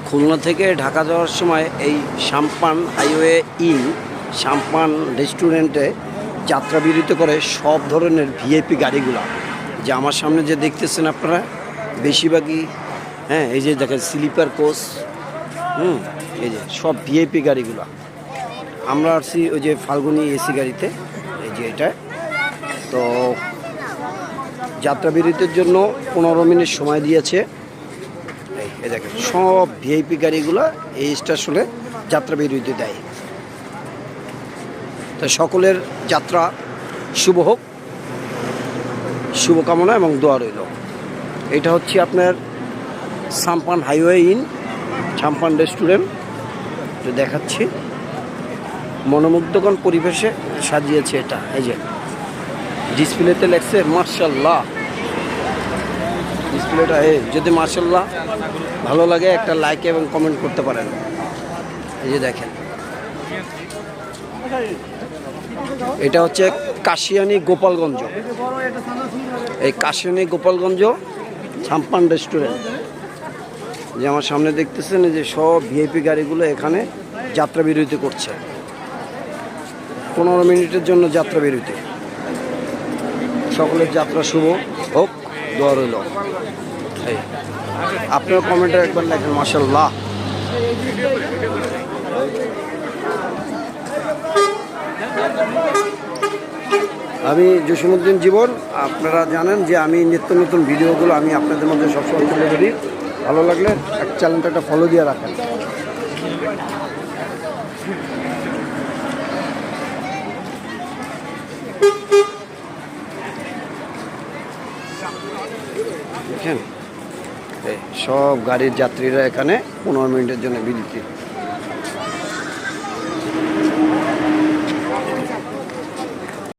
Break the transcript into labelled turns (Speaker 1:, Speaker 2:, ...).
Speaker 1: খুলনা থেকে ঢাকা যাওয়ার সময় এই সাম্পান হাইওয়ে ইন সাম্পান রেস্টুরেন্টে যাত্রা বিরতি করে সব ধরনের ভিআইপি গাড়িগুলো, যে আমার সামনে যে দেখতেছেন আপনারা বেশিরভাগই, হ্যাঁ এই যে দেখেন স্লিপার কোচ, এই যে সব ভিআইপি গাড়িগুলো। আমরা আসছি ওই যে ফাল্গুনি এসি গাড়িতে, এই যে এটা। তো যাত্রা বিরতির জন্য 15 মিনিট সময় দিয়েছে। এই দেখেন সব ভিআইপি গাড়িগুলো এই স্টেশনে যাত্রা বিরতি দেয়। তো সকলের যাত্রা শুভ হোক, শুভকামনা এবং দোয়া রইল। এটা হচ্ছে আপনার সাম্পান হাইওয়ে ইন সাম্পান রেস্টুরেন্ট, তো দেখাচ্ছি। মনোমুগ্ধকর পরিবেশে সাজিয়েছে এটা। এই যে ডিসপ্লেতে লেখছে মার্শাল্লাহ, ডিসপ্লেটা যদি মার্শাল্লাহ ভালো লাগে একটা লাইক এবং কমেন্ট করতে পারেন। এই যে দেখেন এটা হচ্ছে কাশিয়ানী গোপালগঞ্জ, এই কাশিয়ানী গোপালগঞ্জ সাম্পান রেস্টুরেন্ট, যে আমার সামনে দেখতেছেন এই যে সব ভিআইপি গাড়িগুলো এখানে যাত্রা বিরতি করছে। 15 মিনিটের জন্য যাত্রা বিরতি। সকলের যাত্রা শুভ হোক, দোয়া রইল। আপনার কমেন্টে একবার লেখেন মাশাআল্লাহ। আমি জসিমউদ্দিন জীবন। আপনারা জানেন যে আমি নিত্য নতুন ভিডিওগুলো আমি আপনাদের মধ্যে সবসময় তুলে ধরি। ভালো লাগলে চ্যানেলটা একটা ফলো দিয়ে রাখেন। দেখেন সব গাড়ির যাত্রীরা এখানে 15 মিনিটের জন্য বিরতি।